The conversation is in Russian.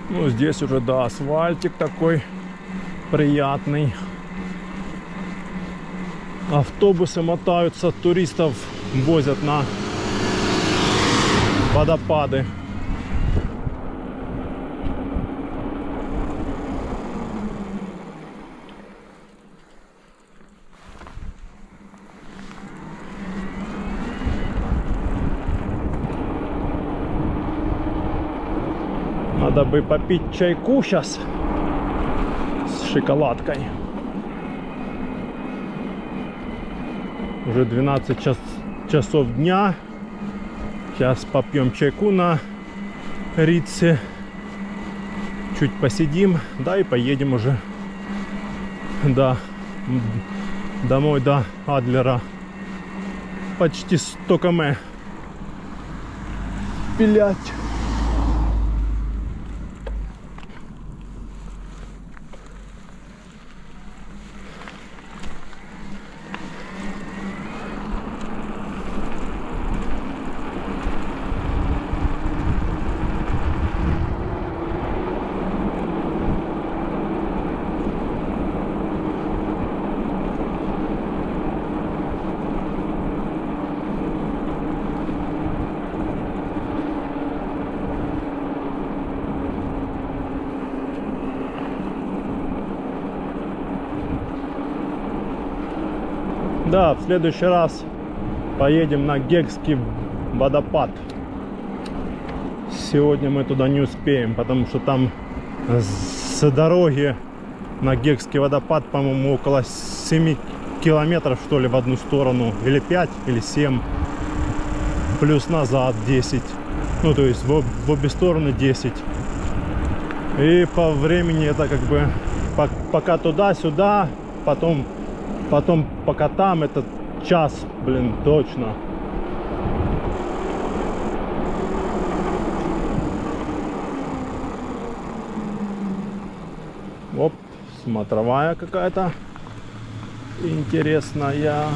Ну, здесь уже, да, асфальтик такой приятный. Автобусы мотаются, туристов возят на водопады. Надо бы попить чайку сейчас с шоколадкой. Уже 12 часов дня. Сейчас попьем чайку на Ритце. Чуть посидим, да, и поедем уже домой до Адлера. Почти 100 км пилять. Да, в следующий раз поедем на Гекский водопад. Сегодня мы туда не успеем, потому что там с дороги на Гекский водопад, по-моему, около 7 километров, что ли, в одну сторону. Или 5, или 7. Плюс назад 10. Ну, то есть в обе стороны 10. И по времени это как бы пока туда-сюда, потом пока там, это час, блин, точно. Оп, смотровая какая-то интересная.